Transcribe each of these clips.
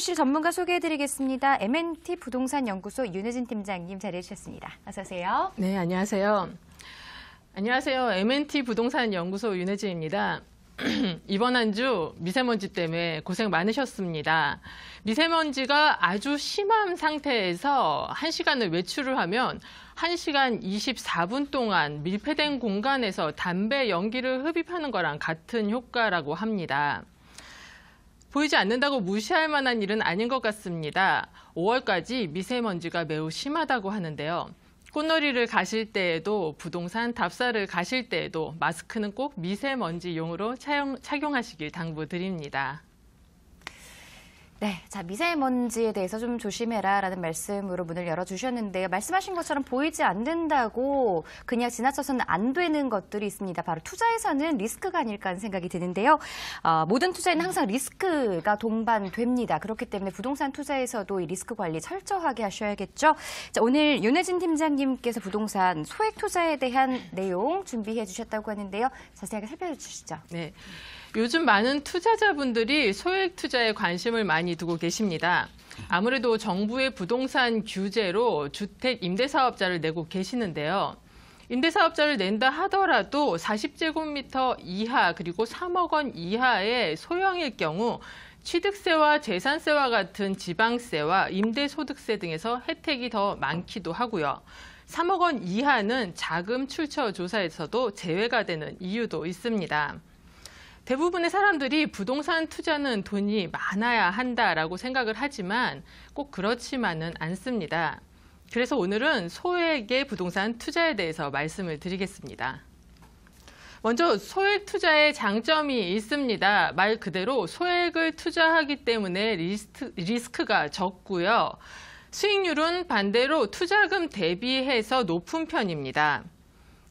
시 전문가 소개해드리겠습니다. M&T 부동산 연구소 윤혜진 팀장님 자리해 주셨습니다. 어서 오세요. 네, 안녕하세요. 안녕하세요. M&T 부동산 연구소 윤혜진입니다. 이번 한 주 미세먼지 때문에 고생 많으셨습니다. 미세먼지가 아주 심한 상태에서 1시간을 외출을 하면 1시간 24분 동안 밀폐된 공간에서 담배 연기를 흡입하는 거랑 같은 효과라고 합니다. 보이지 않는다고 무시할 만한 일은 아닌 것 같습니다. 5월까지 미세먼지가 매우 심하다고 하는데요. 꽃놀이를 가실 때에도 부동산 답사를 가실 때에도 마스크는 꼭 미세먼지용으로 착용하시길 당부드립니다. 네, 자 미세먼지에 대해서 좀 조심해라라는 말씀으로 문을 열어주셨는데요. 말씀하신 것처럼 보이지 않는다고 그냥 지나쳐서는 안 되는 것들이 있습니다. 바로 투자에서는 리스크가 아닐까 하는 생각이 드는데요. 모든 투자에는 항상 리스크가 동반됩니다. 그렇기 때문에 부동산 투자에서도 이 리스크 관리 철저하게 하셔야겠죠. 자, 오늘 윤혜진 팀장님께서 부동산 소액 투자에 대한 내용 준비해 주셨다고 하는데요. 자세하게 살펴주시죠. 네. 요즘 많은 투자자분들이 소액 투자에 관심을 많이 두고 계십니다. 아무래도 정부의 부동산 규제로 주택 임대사업자를 내고 계시는데요. 임대사업자를 낸다 하더라도 40제곱미터 이하 그리고 3억 원 이하의 소형일 경우 취득세와 재산세와 같은 지방세와 임대소득세 등에서 혜택이 더 많기도 하고요. 3억 원 이하는 자금 출처 조사에서도 제외가 되는 이유도 있습니다. 대부분의 사람들이 부동산 투자는 돈이 많아야 한다라고 생각을 하지만 꼭 그렇지만은 않습니다. 그래서 오늘은 소액의 부동산 투자에 대해서 말씀을 드리겠습니다. 먼저 소액 투자의 장점이 있습니다. 말 그대로 소액을 투자하기 때문에 리스크가 적고요. 수익률은 반대로 투자금 대비해서 높은 편입니다.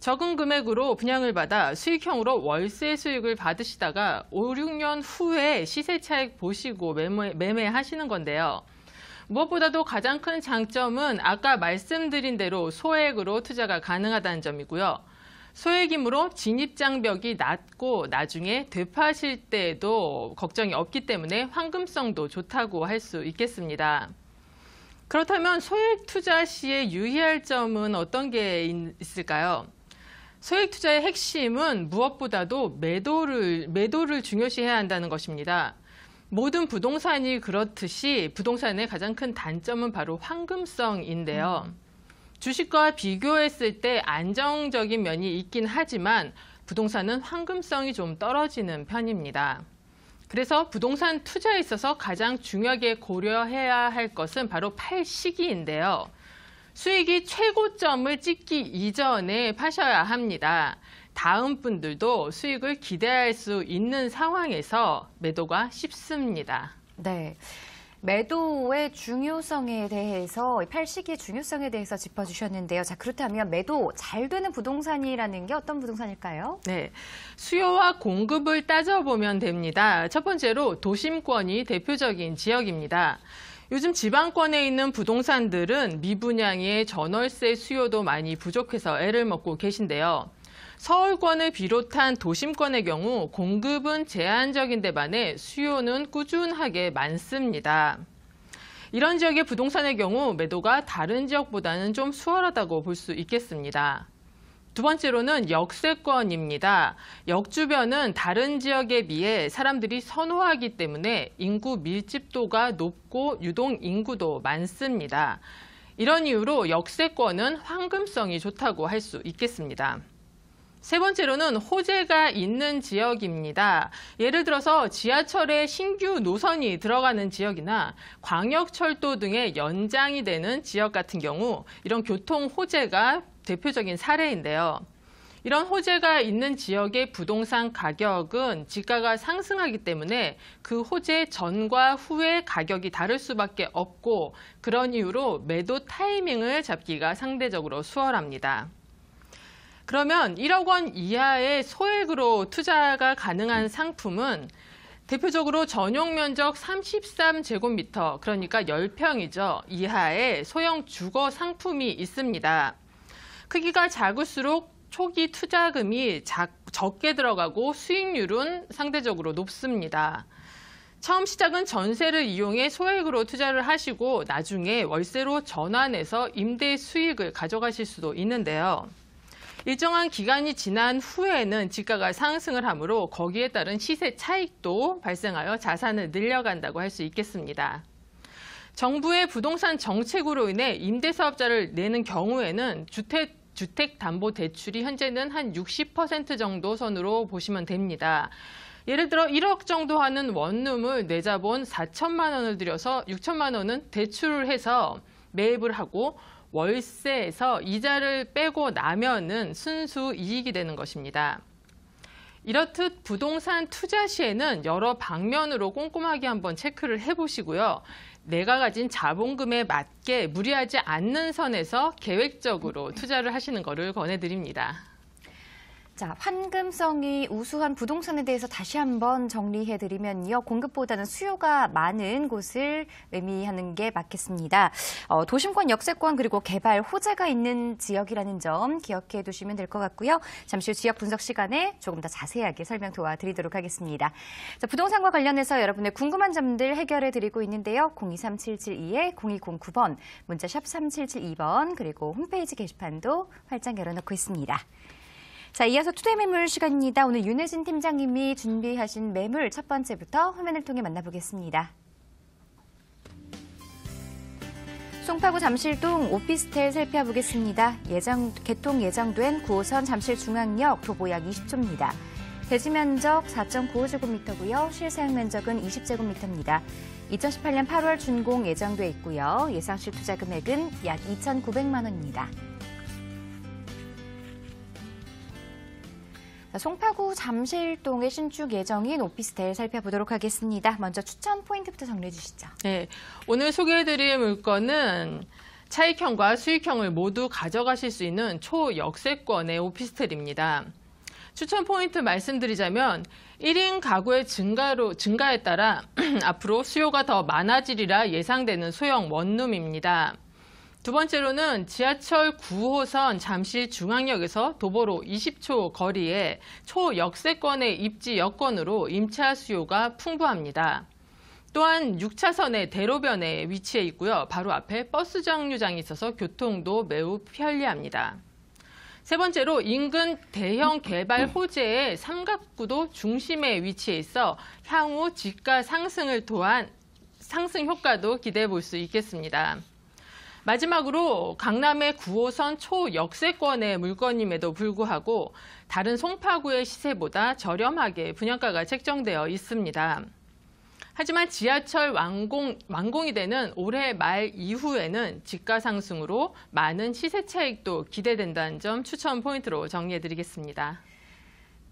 적은 금액으로 분양을 받아 수익형으로 월세 수익을 받으시다가 5, 6년 후에 시세 차익 보시고 매매하시는 건데요. 무엇보다도 가장 큰 장점은 아까 말씀드린 대로 소액으로 투자가 가능하다는 점이고요. 소액이므로 진입장벽이 낮고 나중에 되파실 때에도 걱정이 없기 때문에 황금성도 좋다고 할 수 있겠습니다. 그렇다면 소액 투자 시에 유의할 점은 어떤 게 있을까요? 소액 투자의 핵심은 무엇보다도 매도를 중요시해야 한다는 것입니다. 모든 부동산이 그렇듯이 부동산의 가장 큰 단점은 바로 황금성인데요. 주식과 비교했을 때 안정적인 면이 있긴 하지만 부동산은 황금성이 좀 떨어지는 편입니다. 그래서 부동산 투자에 있어서 가장 중요하게 고려해야 할 것은 바로 팔 시기인데요. 수익이 최고점을 찍기 이전에 파셔야 합니다. 다음 분들도 수익을 기대할 수 있는 상황에서 매도가 쉽습니다. 네. 매도의 중요성에 대해서, 팔 시기의 중요성에 대해서 짚어주셨는데요. 자, 그렇다면 매도 잘 되는 부동산이라는 게 어떤 부동산일까요? 네, 수요와 공급을 따져보면 됩니다. 첫 번째로 도심권이 대표적인 지역입니다. 요즘 지방권에 있는 부동산들은 미분양의 전월세 수요도 많이 부족해서 애를 먹고 계신데요. 서울권을 비롯한 도심권의 경우 공급은 제한적인 데 반해 수요는 꾸준하게 많습니다. 이런 지역의 부동산의 경우 매도가 다른 지역보다는 좀 수월하다고 볼 수 있겠습니다. 두 번째로는 역세권입니다. 역 주변은 다른 지역에 비해 사람들이 선호하기 때문에 인구 밀집도가 높고 유동 인구도 많습니다. 이런 이유로 역세권은 황금성이 좋다고 할 수 있겠습니다. 세 번째로는 호재가 있는 지역입니다. 예를 들어서 지하철에 신규 노선이 들어가는 지역이나 광역철도 등의 연장이 되는 지역 같은 경우 이런 교통 호재가 대표적인 사례인데요. 이런 호재가 있는 지역의 부동산 가격은 지가가 상승하기 때문에 그 호재 전과 후의 가격이 다를 수밖에 없고 그런 이유로 매도 타이밍을 잡기가 상대적으로 수월합니다. 그러면 1억 원 이하의 소액으로 투자가 가능한 상품은 대표적으로 전용 면적 33제곱미터, 그러니까 10평이죠. 이하의 소형 주거 상품이 있습니다. 크기가 작을수록 초기 투자금이 적게 들어가고 수익률은 상대적으로 높습니다. 처음 시작은 전세를 이용해 소액으로 투자를 하시고 나중에 월세로 전환해서 임대 수익을 가져가실 수도 있는데요. 일정한 기간이 지난 후에는 지가가 상승을 하므로 거기에 따른 시세 차익도 발생하여 자산을 늘려간다고 할 수 있겠습니다. 정부의 부동산 정책으로 인해 임대사업자를 내는 경우에는 주택담보대출이 현재는 한 60% 정도 선으로 보시면 됩니다. 예를 들어 1억 정도 하는 원룸을 내자본 4천만 원을 들여서 6천만 원은 대출을 해서 매입을 하고 월세에서 이자를 빼고 나면은 순수 이익이 되는 것입니다. 이렇듯 부동산 투자 시에는 여러 방면으로 꼼꼼하게 한번 체크를 해보시고요. 내가 가진 자본금에 맞게 무리하지 않는 선에서 계획적으로 투자를 하시는 것을 권해드립니다. 자, 환금성이 우수한 부동산에 대해서 다시 한번 정리해드리면요. 공급보다는 수요가 많은 곳을 의미하는 게 맞겠습니다. 도심권, 역세권 그리고 개발 호재가 있는 지역이라는 점 기억해 두시면 될 것 같고요. 잠시 후 지역 분석 시간에 조금 더 자세하게 설명 도와드리도록 하겠습니다. 자, 부동산과 관련해서 여러분의 궁금한 점들 해결해 드리고 있는데요. 023772-0209번, 문자샵 3772번, 그리고 홈페이지 게시판도 활짝 열어놓고 있습니다. 자, 이어서 투데이 매물 시간입니다. 오늘 윤혜진 팀장님이 준비하신 매물 첫 번째부터 화면을 통해 만나보겠습니다. 송파구 잠실동 오피스텔 살펴보겠습니다. 개통 예정된 9호선 잠실중앙역 도보 약 20초입니다. 대지 면적 4.95제곱미터고요. 실사용 면적은 20제곱미터입니다. 2018년 8월 준공 예정돼 있고요. 예상 실투자 금액은 약 2,900만 원입니다. 송파구 잠실동의 신축 예정인 오피스텔 살펴보도록 하겠습니다. 먼저 추천 포인트부터 정리해 주시죠. 네, 오늘 소개해드릴 물건은 차익형과 수익형을 모두 가져가실 수 있는 초역세권의 오피스텔입니다. 추천 포인트 말씀드리자면 1인 가구의 증가에 따라 앞으로 수요가 더 많아지리라 예상되는 소형 원룸입니다. 두 번째로는 지하철 9호선 잠실중앙역에서 도보로 20초 거리에 초역세권의 입지 여건으로 임차 수요가 풍부합니다. 또한 6차선의 대로변에 위치해 있고요. 바로 앞에 버스 정류장이 있어서 교통도 매우 편리합니다. 세 번째로 인근 대형 개발 호재의 삼각구도 중심에 위치해 있어 향후 지가 상승을 통한 상승 효과도 기대해 볼 수 있겠습니다. 마지막으로 강남의 9호선 초역세권의 물건임에도 불구하고 다른 송파구의 시세보다 저렴하게 분양가가 책정되어 있습니다. 하지만 지하철 완공이 되는 올해 말 이후에는 지가 상승으로 많은 시세 차익도 기대된다는 점 추천 포인트로 정리해드리겠습니다.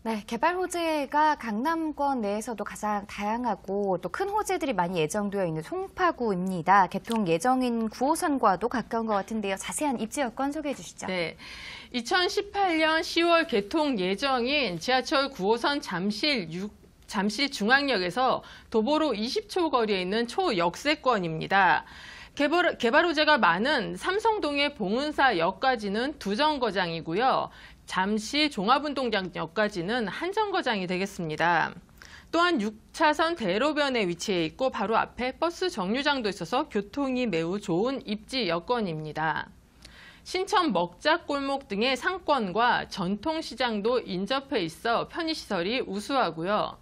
네, 개발 호재가 강남권 내에서도 가장 다양하고 또 큰 호재들이 많이 예정되어 있는 송파구입니다. 개통 예정인 9호선과도 가까운 것 같은데요. 자세한 입지 여건 소개해 주시죠. 네, 2018년 10월 개통 예정인 지하철 9호선 잠실중앙역에서 도보로 20초 거리에 있는 초역세권입니다. 개발 호재가 많은 삼성동의 봉은사역까지는 2정거장이고요. 잠시 종합운동장역까지는 한 정거장이 되겠습니다. 또한 6차선 대로변에 위치해 있고 바로 앞에 버스 정류장도 있어서 교통이 매우 좋은 입지 여건입니다. 신천 먹자골목 등의 상권과 전통시장도 인접해 있어 편의시설이 우수하고요.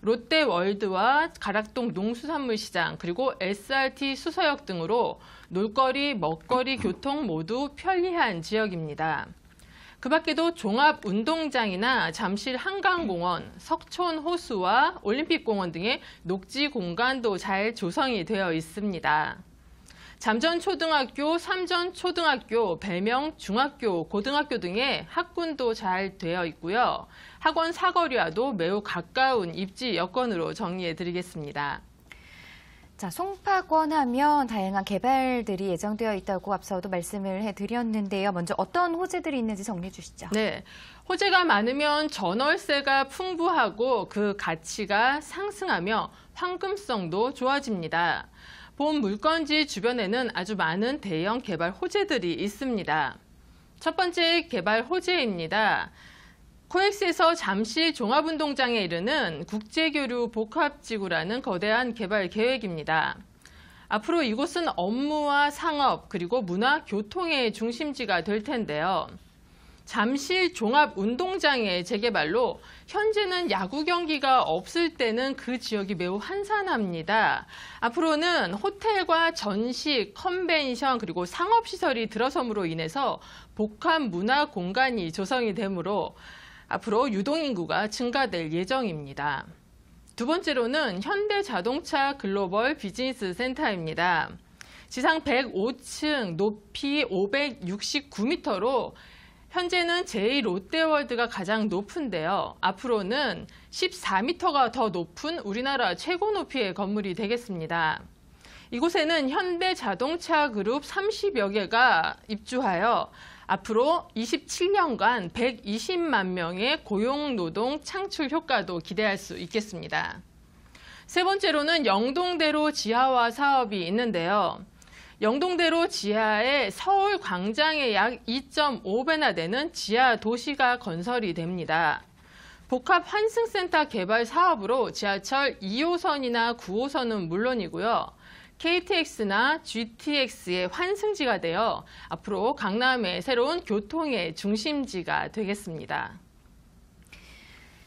롯데월드와 가락동 농수산물시장 그리고 SRT 수서역 등으로 놀거리, 먹거리 교통 모두 편리한 지역입니다. 그 밖에도 종합운동장이나 잠실 한강공원, 석촌호수와 올림픽공원 등의 녹지 공간도 잘 조성이 되어 있습니다. 잠전초등학교, 삼전초등학교, 배명중학교, 고등학교 등의 학군도 잘 되어 있고요. 학원 사거리와도 매우 가까운 입지 여건으로 정리해드리겠습니다. 자, 송파권 하면 다양한 개발들이 예정되어 있다고 앞서도 말씀을 해드렸는데요. 먼저 어떤 호재들이 있는지 정리해 주시죠. 네, 호재가 많으면 전월세가 풍부하고 그 가치가 상승하며 황금성도 좋아집니다. 본 물건지 주변에는 아주 많은 대형 개발 호재들이 있습니다. 첫 번째 개발 호재입니다. 코엑스에서 잠실 종합운동장에 이르는 국제교류 복합지구라는 거대한 개발 계획입니다. 앞으로 이곳은 업무와 상업 그리고 문화, 교통의 중심지가 될 텐데요. 잠실 종합운동장의 재개발로 현재는 야구 경기가 없을 때는 그 지역이 매우 한산합니다. 앞으로는 호텔과 전시, 컨벤션 그리고 상업시설이 들어섬으로 인해서 복합 문화 공간이 조성이 되므로 앞으로 유동인구가 증가될 예정입니다. 두 번째로는 현대자동차 글로벌 비즈니스 센터입니다. 지상 105층, 높이 569m로 현재는 제2롯데월드가 가장 높은데요. 앞으로는 14m가 더 높은 우리나라 최고 높이의 건물이 되겠습니다. 이곳에는 현대자동차 그룹 30여 개가 입주하여 앞으로 27년간 120만 명의 고용노동 창출 효과도 기대할 수 있겠습니다. 세 번째로는 영동대로 지하화 사업이 있는데요. 영동대로 지하에 서울 광장의 약 2.5배나 되는 지하 도시가 건설이 됩니다. 복합 환승센터 개발 사업으로 지하철 2호선이나 9호선은 물론이고요. KTX나 GTX의 환승지가 되어 앞으로 강남의 새로운 교통의 중심지가 되겠습니다.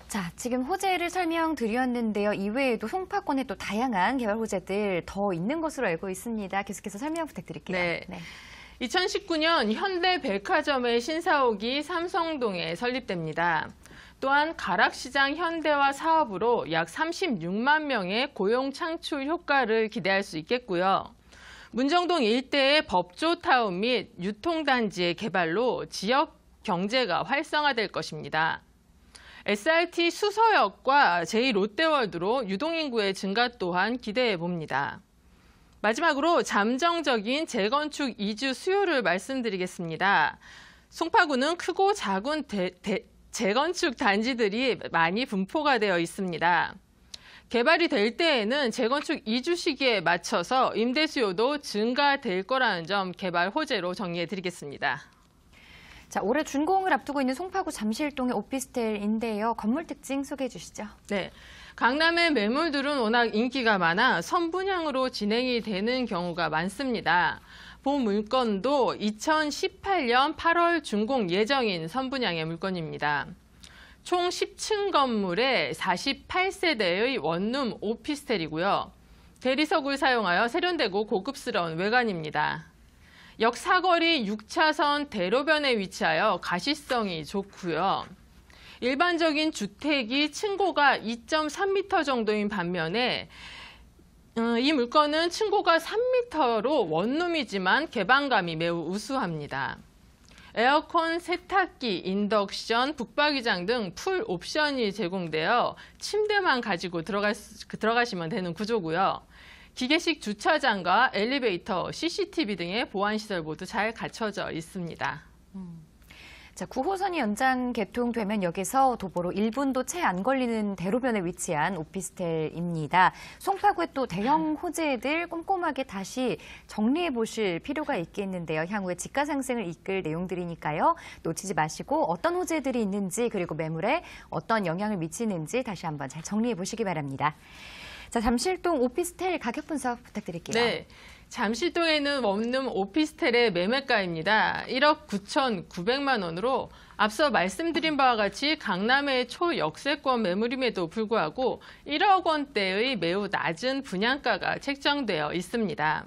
자, 지금 호재를 설명드렸는데요. 이외에도 송파권에 또 다양한 개발 호재들 더 있는 것으로 알고 있습니다. 계속해서 설명 부탁드릴게요. 네. 2019년 현대백화점의 신사옥이 삼성동에 설립됩니다. 또한 가락시장 현대화 사업으로 약 36만 명의 고용 창출 효과를 기대할 수 있겠고요. 문정동 일대의 법조타운 및 유통단지의 개발로 지역 경제가 활성화될 것입니다. SRT 수서역과 제2롯데월드로 유동인구의 증가 또한 기대해 봅니다. 마지막으로 잠정적인 재건축 이주 수요를 말씀드리겠습니다. 송파구는 크고 작은 재건축 단지들이 많이 분포가 되어 있습니다. 개발이 될 때에는 재건축 이주 시기에 맞춰서 임대 수요도 증가될 거라는 점 개발 호재로 정리해 드리겠습니다. 자, 올해 준공을 앞두고 있는 송파구 잠실동의 오피스텔인데요. 건물 특징 소개해 주시죠. 네. 강남의 매물들은 워낙 인기가 많아 선분양으로 진행이 되는 경우가 많습니다. 본 물건도 2018년 8월 준공 예정인 선분양의 물건입니다. 총 10층 건물에 48세대의 원룸 오피스텔이고요. 대리석을 사용하여 세련되고 고급스러운 외관입니다. 역 사거리 6차선 대로변에 위치하여 가시성이 좋고요. 일반적인 주택이 층고가 2.3m 정도인 반면에 이 물건은 층고가 3m로 원룸이지만 개방감이 매우 우수합니다. 에어컨, 세탁기, 인덕션, 북박이장 등 풀 옵션이 제공되어 침대만 가지고 들어가시면 되는 구조고요. 기계식 주차장과 엘리베이터, CCTV 등의 보안시설 모두 잘 갖춰져 있습니다. 자, 9호선이 연장 개통되면 역에서 도보로 1분도 채 안 걸리는 대로변에 위치한 오피스텔입니다. 송파구의 또 대형 호재들 꼼꼼하게 다시 정리해 보실 필요가 있겠는데요. 향후에 집가 상승을 이끌 내용들이니까요. 놓치지 마시고 어떤 호재들이 있는지 그리고 매물에 어떤 영향을 미치는지 다시 한번 잘 정리해 보시기 바랍니다. 자, 잠실동 오피스텔 가격 분석 부탁드릴게요. 네. 잠실동에 있는 원룸 오피스텔의 매매가입니다. 1억 9,900만 원으로 앞서 말씀드린 바와 같이 강남의 초역세권 매물임에도 불구하고 1억 원대의 매우 낮은 분양가가 책정되어 있습니다.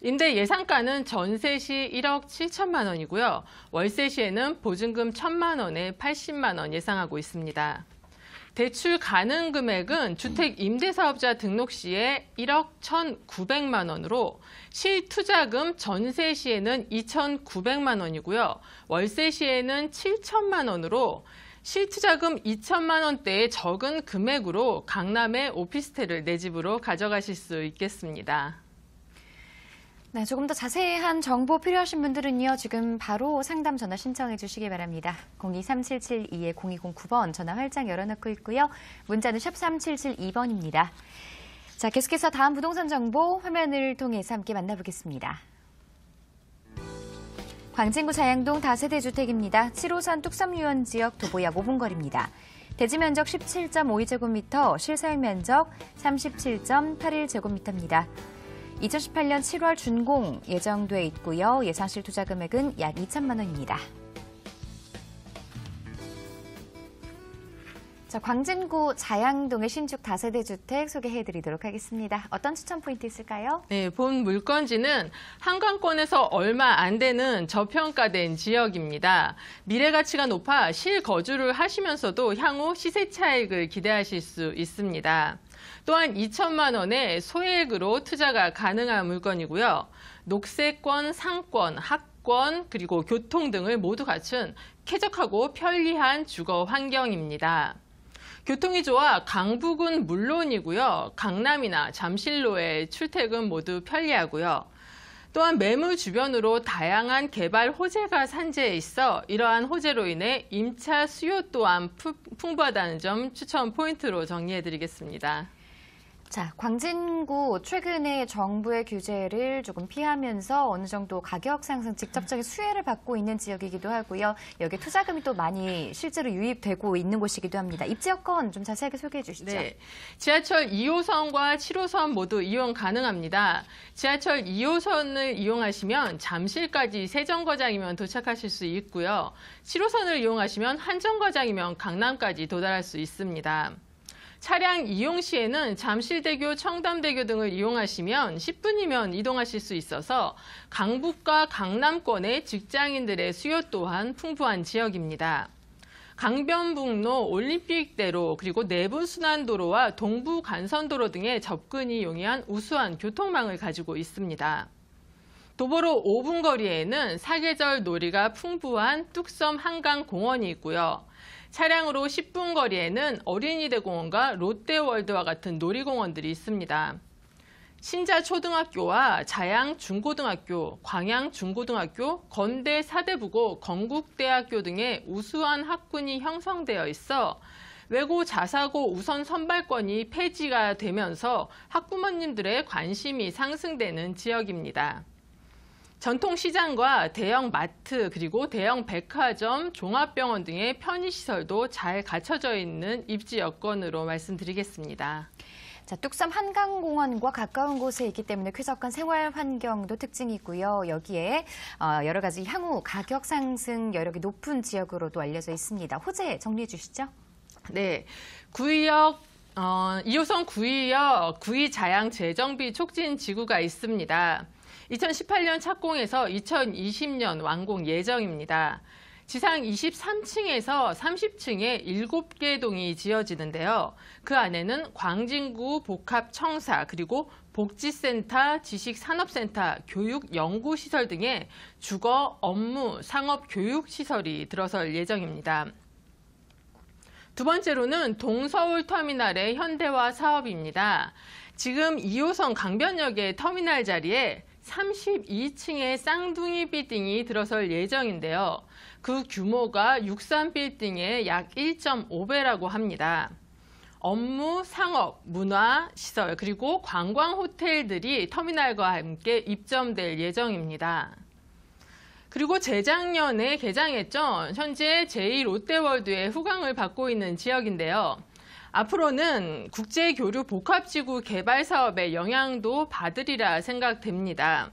임대 예상가는 전세 시 1억 7천만 원이고요. 월세 시에는 보증금 1,000만 원에 80만 원 예상하고 있습니다. 대출 가능 금액은 주택 임대사업자 등록 시에 1억 1,900만 원으로 실투자금 전세 시에는 2,900만 원이고요. 월세 시에는 7천만 원으로 실투자금 2천만 원대의 적은 금액으로 강남의 오피스텔을 내 집으로 가져가실 수 있겠습니다. 네, 조금 더 자세한 정보 필요하신 분들은요. 지금 바로 상담 전화 신청해 주시기 바랍니다. 023772-0209번 전화 활짝 열어놓고 있고요. 문자는 샵 3772번입니다. 자, 계속해서 다음 부동산 정보 화면을 통해서 함께 만나보겠습니다. 광진구 자양동 다세대 주택입니다. 7호선 뚝섬유원 지역 도보약 5분 거리입니다. 대지 면적 17.52제곱미터, 실사용 면적 37.81제곱미터입니다. 2018년 7월 준공 예정돼 있고요. 예상실 투자 금액은 약 2천만 원입니다. 자, 광진구 자양동의 신축 다세대 주택 소개해드리도록 하겠습니다. 어떤 추천 포인트 있을까요? 네, 본 물건지는 한강권에서 얼마 안 되는 저평가된 지역입니다. 미래 가치가 높아 실거주를 하시면서도 향후 시세 차익을 기대하실 수 있습니다. 또한 2천만 원의 소액으로 투자가 가능한 물건이고요. 녹색권, 상권, 학권, 그리고 교통 등을 모두 갖춘 쾌적하고 편리한 주거 환경입니다. 교통이 좋아 강북은 물론이고요. 강남이나 잠실로의 출퇴근 모두 편리하고요. 또한 매물 주변으로 다양한 개발 호재가 산재해 있어 이러한 호재로 인해 임차 수요 또한 풍부하다는 점 추천 포인트로 정리해드리겠습니다. 자, 광진구 최근에 정부의 규제를 조금 피하면서 어느 정도 가격 상승 직접적인 수혜를 받고 있는 지역이기도 하고요. 여기에 투자금이 또 많이 실제로 유입되고 있는 곳이기도 합니다. 입지 여건 좀 자세하게 소개해 주시죠. 네, 지하철 2호선과 7호선 모두 이용 가능합니다. 지하철 2호선을 이용하시면 잠실까지 세정거장이면 도착하실 수 있고요. 7호선을 이용하시면 한정거장이면 강남까지 도달할 수 있습니다. 차량 이용 시에는 잠실대교, 청담대교 등을 이용하시면 10분이면 이동하실 수 있어서 강북과 강남권의 직장인들의 수요 또한 풍부한 지역입니다. 강변북로, 올림픽대로, 그리고 내부순환도로와 동부간선도로 등의 접근이 용이한 우수한 교통망을 가지고 있습니다. 도보로 5분 거리에는 사계절 놀이가 풍부한 뚝섬 한강공원이 있고요. 차량으로 10분 거리에는 어린이대공원과 롯데월드와 같은 놀이공원들이 있습니다. 신자초등학교와 자양중고등학교, 광양중고등학교, 건대 사대부고, 건국대학교 등의 우수한 학군이 형성되어 있어 외고 자사고 우선 선발권이 폐지가 되면서 학부모님들의 관심이 상승되는 지역입니다. 전통시장과 대형 마트 그리고 대형 백화점, 종합병원 등의 편의시설도 잘 갖춰져 있는 입지 여건으로 말씀드리겠습니다. 자, 뚝섬 한강공원과 가까운 곳에 있기 때문에 쾌적한 생활 환경도 특징이고요. 여기에 여러 가지 향후 가격 상승 여력이 높은 지역으로도 알려져 있습니다. 호재 정리해 주시죠. 네, 구의역 2호선 구의역 구의자양 재정비 촉진 지구가 있습니다. 2018년 착공해서 2020년 완공 예정입니다. 지상 23층에서 30층에 7개 동이 지어지는데요. 그 안에는 광진구 복합청사 그리고 복지센터, 지식산업센터, 교육연구시설 등의 주거, 업무, 상업, 교육시설이 들어설 예정입니다. 두 번째로는 동서울터미널의 현대화 사업입니다. 지금 2호선 강변역의 터미널 자리에 32층의 쌍둥이 빌딩이 들어설 예정인데요. 그 규모가 63빌딩의 약 1.5배라고 합니다. 업무, 상업, 문화, 시설, 그리고 관광 호텔들이 터미널과 함께 입점될 예정입니다. 그리고 재작년에 개장했죠. 현재 제2롯데월드의 후광을 받고 있는 지역인데요. 앞으로는 국제교류 복합지구 개발 사업의 영향도 받으리라 생각됩니다.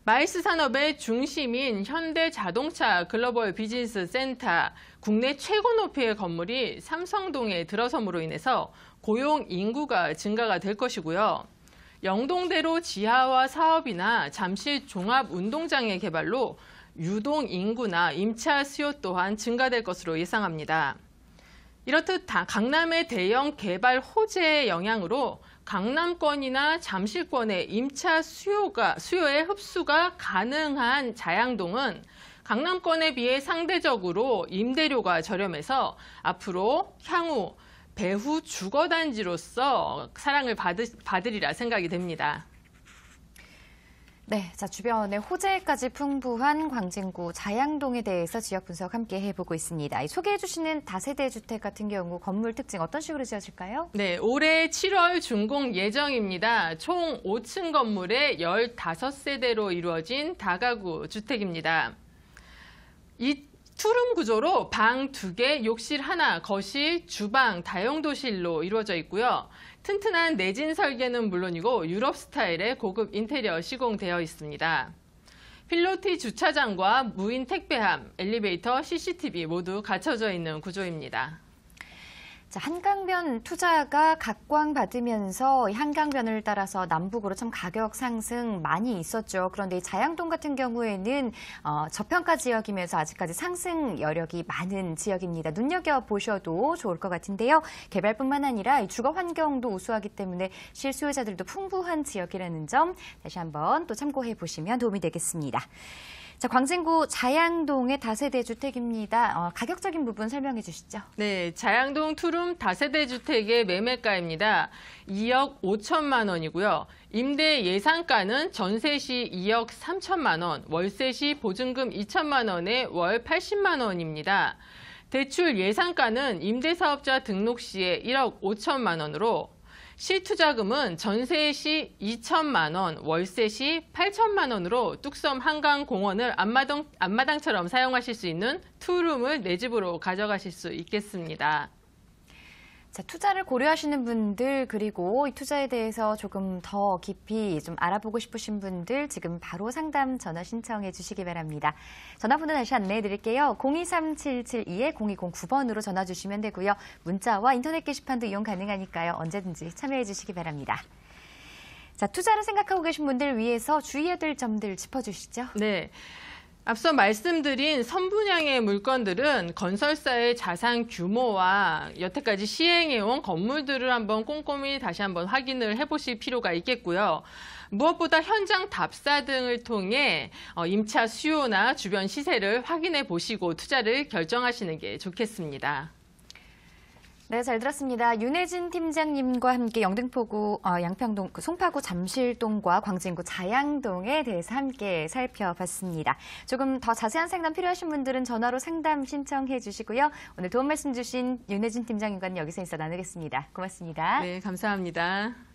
마일스 산업의 중심인 현대자동차 글로벌 비즈니스 센터, 국내 최고 높이의 건물이 삼성동에 들어섬으로 인해서 고용 인구가 증가가 될 것이고요. 영동대로 지하화 사업이나 잠실 종합운동장의 개발로 유동 인구나 임차 수요 또한 증가될 것으로 예상합니다. 이렇듯 강남의 대형 개발 호재의 영향으로 강남권이나 잠실권의 임차 수요의 흡수가 가능한 자양동은 강남권에 비해 상대적으로 임대료가 저렴해서 앞으로 향후 배후 주거단지로서 사랑을 받으리라 생각이 됩니다. 네, 자, 주변에 호재까지 풍부한 광진구 자양동에 대해서 지역 분석 함께 해보고 있습니다. 소개해 주시는 다세대 주택 같은 경우 건물 특징 어떤 식으로 지어질까요? 네, 올해 7월 준공 예정입니다. 총 5층 건물에 15세대로 이루어진 다가구 주택입니다. 이 투룸 구조로 방 2개, 욕실 하나, 거실, 주방, 다용도실로 이루어져 있고요. 튼튼한 내진 설계는 물론이고 유럽 스타일의 고급 인테리어 시공되어 있습니다. 필로티 주차장과 무인 택배함, 엘리베이터, CCTV 모두 갖춰져 있는 구조입니다. 자, 한강변 투자가 각광받으면서 이 한강변을 따라서 남북으로 참 가격 상승 많이 있었죠. 그런데 이 자양동 같은 경우에는 저평가 지역이면서 아직까지 상승 여력이 많은 지역입니다. 눈여겨보셔도 좋을 것 같은데요. 개발뿐만 아니라 이 주거 환경도 우수하기 때문에 실수요자들도 풍부한 지역이라는 점 다시 한번 또 참고해 보시면 도움이 되겠습니다. 자, 광진구 자양동의 다세대 주택입니다. 가격적인 부분 설명해 주시죠. 네, 자양동 투룸 다세대 주택의 매매가입니다. 2억 5천만 원이고요. 임대 예상가는 전세 시 2억 3천만 원, 월세 시 보증금 2천만 원에 월 80만 원입니다. 대출 예상가는 임대사업자 등록 시에 1억 5천만 원으로 실투자금은 전세 시 2천만 원, 월세 시 8천만 원으로 뚝섬 한강공원을 앞마당처럼 사용하실 수 있는 투룸을 내 집으로 가져가실 수 있겠습니다. 자, 투자를 고려하시는 분들 그리고 이 투자에 대해서 조금 더 깊이 좀 알아보고 싶으신 분들 지금 바로 상담 전화 신청해 주시기 바랍니다. 전화번호 다시 안내해 드릴게요. 023772-0209번으로 전화 주시면 되고요. 문자와 인터넷 게시판도 이용 가능하니까요. 언제든지 참여해 주시기 바랍니다. 자, 투자를 생각하고 계신 분들 위해서 주의해야 될 점들 짚어주시죠. 네. 앞서 말씀드린 선분양의 물건들은 건설사의 자산 규모와 여태까지 시행해온 건물들을 한번 꼼꼼히 다시 한번 확인을 해보실 필요가 있겠고요. 무엇보다 현장 답사 등을 통해 임차 수요나 주변 시세를 확인해 보시고 투자를 결정하시는 게 좋겠습니다. 네, 잘 들었습니다. 윤혜진 팀장님과 함께 영등포구 양평동 송파구 잠실동과 광진구 자양동에 대해서 함께 살펴봤습니다. 조금 더 자세한 상담 필요하신 분들은 전화로 상담 신청해 주시고요. 오늘 도움 말씀 주신 윤혜진 팀장님과는 여기서 인사 나누겠습니다. 고맙습니다. 네, 감사합니다.